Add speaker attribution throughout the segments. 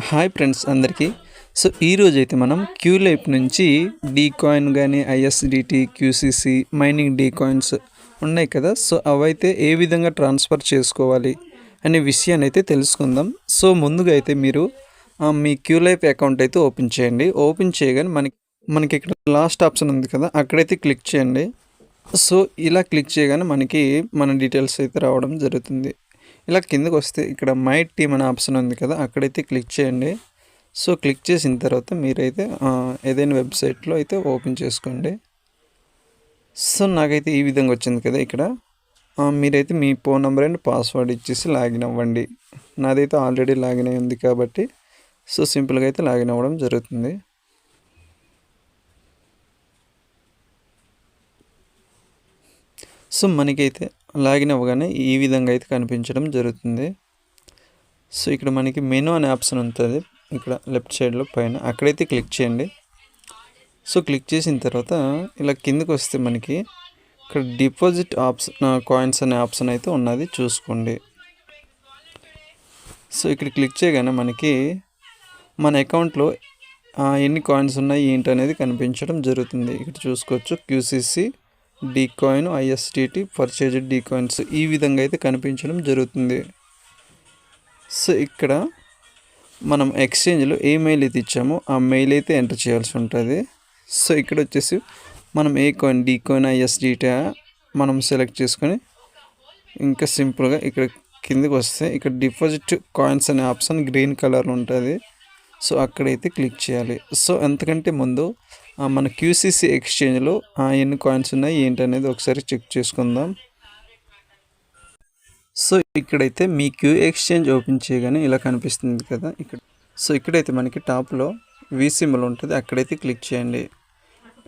Speaker 1: Hi friends అందరికీ. So ఈరోజైతే మనం క్యూలైప్ నుంచి డీ కాయిన్ కానీ ISDT QCC mining D coins ఉన్నాయి కదా. సో అవైతే ఏ విధంగా ట్రాన్స్ఫర్ చేసుకోవాలి అనే విషయాన్ని అయితే తెలుసుకుందాం. సో ముందుగా అయితే మీరు మీ క్యూలైప్ అకౌంట్ అయితే ఓపెన్ చేయండి. ఓపెన్ చేయగానే మనకి ఇక్కడ లాస్ట్ ఆప్షన్ ఉంది కదా, అక్కడైతే క్లిక్ చేయండి. సో ఇలా క్లిక్ చేయగానే మనకి మన డీటెయిల్స్ అయితే రావడం జరుగుతుంది. ఇలా కిందకు వస్తే ఇక్కడ మై టీమ్ అనే ఆప్షన్ ఉంది కదా, అక్కడైతే క్లిక్ చేయండి. సో క్లిక్ చేసిన తర్వాత మీరైతే ఏదైనా వెబ్సైట్లో అయితే ఓపెన్ చేసుకోండి. సో నాకైతే ఈ విధంగా వచ్చింది కదా. ఇక్కడ మీరైతే మీ ఫోన్ నెంబర్ అండ్ పాస్వర్డ్ ఇచ్చేసి లాగిన్ అవ్వండి. నాదైతే ఆల్రెడీ లాగిన్ అయి ఉంది కాబట్టి సో సింపుల్గా అయితే లాగిన్ అవ్వడం జరుగుతుంది. సో మనకైతే లాగిన్ అవ్వగానే ఈ విధంగా అయితే కనిపించడం జరుగుతుంది. సో ఇక్కడ మనకి మెనూ అనే ఆప్షన్ ఉంటుంది ఇక్కడ లెఫ్ట్ సైడ్లో పైన, అక్కడైతే క్లిక్ చేయండి. సో క్లిక్ చేసిన తర్వాత ఇలా కిందకు వస్తే మనకి ఇక్కడ డిపాజిట్ ఆప్షన్ కాయిన్స్ అనే ఆప్షన్ అయితే ఉన్నది, చూసుకోండి. సో ఇక్కడ క్లిక్ చేయగానే మనకి మన అకౌంట్లో ఎన్ని కాయిన్స్ ఉన్నాయి ఏంటి అనేది కనిపించడం జరుగుతుంది. ఇక్కడ చూసుకోవచ్చు QCC D coin ISDT purchased D coins ఈ విధంగా అయితే కనిపించడం జరుగుతుంది. సో ఇక్కడ మనం ఎక్స్చేంజ్లో ఏ మెయిల్ అయితే ఇచ్చామో ఆ మెయిల్ అయితే ఎంటర్ చేయాల్సి ఉంటుంది. సో ఇక్కడ వచ్చేసి మనం ఏ కాయిన్ డీ కాయిన్ ఐఎస్డిటి మనం సెలెక్ట్ చేసుకొని ఇంకా సింపుల్గా ఇక్కడ కిందకి వస్తే ఇక్కడ డిపాజిట్ కాయిన్స్ అనే ఆప్షన్ గ్రీన్ కలర్ ఉంటుంది. సో అక్కడైతే క్లిక్ చేయాలి. సో అంతకంటే ముందు మన క్యూసిసి ఎక్స్చేంజ్లో ఎన్ని కాయిన్స్ ఉన్నాయి ఏంటి అనేది ఒకసారి చెక్ చేసుకుందాం. సో ఇక్కడైతే మీ క్యూ ఎక్స్చేంజ్ ఓపెన్ చేయగానే ఇలా కనిపిస్తుంది కదా ఇక్కడ. సో ఇక్కడైతే మనకి టాప్లో వి సింబల్ ఉంటుంది, అక్కడైతే క్లిక్ చేయండి.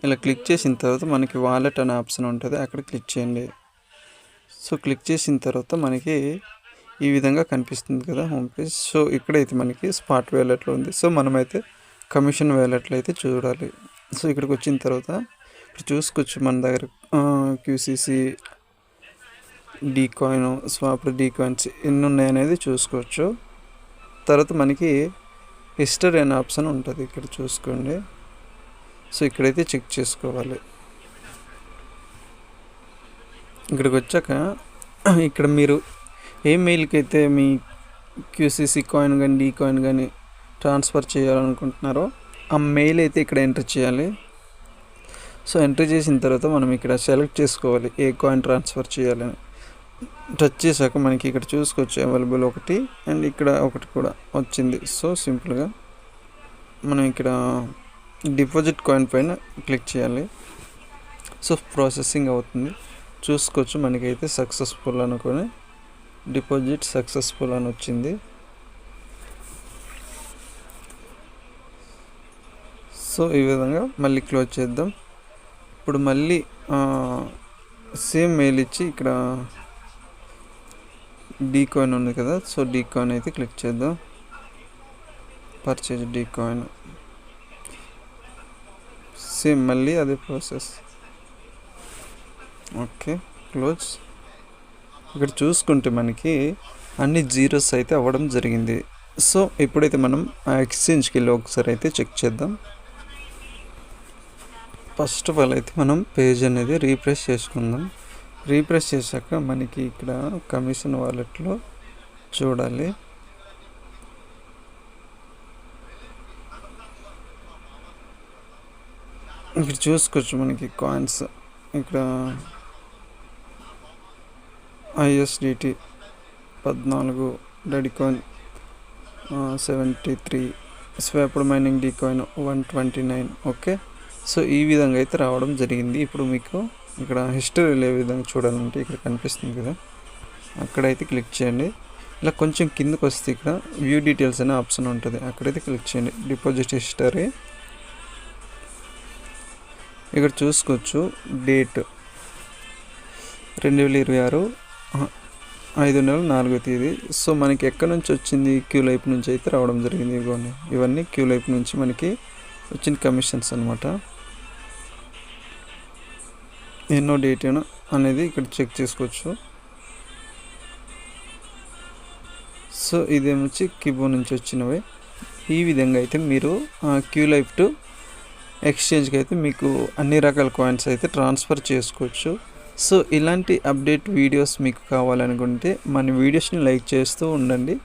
Speaker 1: ఇలా క్లిక్ చేసిన తర్వాత మనకి వాలెట్ అనే ఆప్షన్ ఉంటుంది, అక్కడ క్లిక్ చేయండి. సో క్లిక్ చేసిన తర్వాత మనకి ఈ విధంగా కనిపిస్తుంది కదా హోమ్ పేజ్. సో ఇక్కడైతే మనకి స్పాట్ వ్యాలెట్లో ఉంది. సో మనమైతే కమిషన్ వ్యాలెట్లో అయితే చూడాలి. సో ఇక్కడికి వచ్చిన తర్వాత ఇప్పుడు చూసుకోవచ్చు మన దగ్గర QCC D coin swap D coins ఎన్ని ఉన్నాయనేది చూసుకోవచ్చు. తర్వాత మనకి హిస్టరీ అనే ఆప్షన్ ఉంటుంది, ఇక్కడ చూసుకోండి. సో ఇక్కడైతే చెక్ చేసుకోవాలి. ఇక్కడికి వచ్చాక ఇక్కడ మీరు ఏ మెయిల్కి అయితే మీ క్యూసిసి కాయిన్ కానీ డీ కాయిన్ కానీ ట్రాన్స్ఫర్ చేయాలనుకుంటున్నారో ఆ మెయిల్ అయితే ఇక్కడ ఎంటర్ చేయాలి. సో ఎంటర్ చేసిన తర్వాత మనం ఇక్కడ సెలెక్ట్ చేసుకోవాలి ఏ కాయిన్ ట్రాన్స్ఫర్ చేయాలని. టచ్ చేశాక మనకి ఇక్కడ చూసుకోవచ్చు అవైలబుల్ ఒకటి అండ్ ఇక్కడ ఒకటి కూడా వచ్చింది. సో సింపుల్గా మనం ఇక్కడ డిపాజిట్ కాయిన్ పైన క్లిక్ చేయాలి. సో ప్రాసెసింగ్ అవుతుంది, చూసుకోవచ్చు. మనకైతే సక్సెస్ఫుల్ అనుకొని డిపాజిట్ సక్సెస్ఫుల్ అని వచ్చింది. సో ఈ విధంగా మళ్ళీ క్లోజ్ చేద్దాం. ఇప్పుడు మళ్ళీ సేమ్ మెయిల్ ఇచ్చి ఇక్కడ డీ కాయిన్ ఉంది కదా, సో డీ కాయిన్ అయితే క్లిక్ చేద్దాం. పర్చేజ్ డీ కాయిన్ సేమ్ మళ్ళీ అదే ప్రాసెస్. Okay close. ఇక్కడ చూసుకుంటే మనకి అన్ని జీరోస్ అయితే అవ్వడం జరిగింది. సో ఇప్పుడైతే మనం ఆ ఎక్స్చేంజ్కి వెళ్ళి ఒకసారి అయితే చెక్ చేద్దాం. ఫస్ట్ ఆఫ్ ఆల్ అయితే మనం పేజ్ అనేది రీఫ్రెష్ చేసుకుందాం. రీఫ్రెష్ చేశాక మనకి ఇక్కడ కమిషన్ వాలెట్లో చూడాలి. ఇక్కడ చూసుకోవచ్చు మనకి కాయిన్స్ ఇక్కడ ISDT 14, D coin 73, swapped mining D coin 129. Okay, so ఈ విధంగా అయితే రావడం జరిగింది. ఇప్పుడు మీకు ఇక్కడ హిస్టరీలో ఏ విధంగా చూడాలంటే ఇక్కడ కనిపిస్తుంది కదా, అక్కడైతే క్లిక్ చేయండి. ఇలా కొంచెం కిందకు వస్తే ఇక్కడ వ్యూ డీటెయిల్స్ అనే ఆప్షన్ ఉంటుంది, అక్కడైతే క్లిక్ చేయండి. డిపాజిట్ హిస్టరీ ఇక్కడ చూసుకోవచ్చు. డేట్ 2026 5/4. సో మనకి ఎక్కడి నుంచి వచ్చింది, క్యూలైప్ నుంచి అయితే రావడం జరిగింది. ఇవన్నీ క్యూలైప్ నుంచి మనకి వచ్చిన కమిషన్స్ అనమాట. ఎన్నో డేట్ అనేది ఇక్కడ చెక్ చేసుకోవచ్చు. సో ఇదేమొచ్చి కిబో నుంచి వచ్చినవి. ఈ విధంగా అయితే మీరు క్యూ లైఫ్ టు ఎక్స్చేంజ్కి అయితే మీకు అన్ని రకాల కాయిన్స్ అయితే ట్రాన్స్ఫర్ చేసుకోవచ్చు. సో ఇలాంటి అప్డేట్ వీడియోస్ మీకు కావాలనుకుంటే మన వీడియోస్ని లైక్ చేస్తూ ఉండండి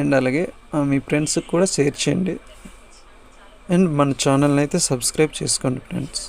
Speaker 1: అండ్ అలాగే మీ ఫ్రెండ్స్కి కూడా షేర్ చేయండి అండ్ మన ఛానల్ని అయితే సబ్స్క్రైబ్ చేసుకోండి ఫ్రెండ్స్.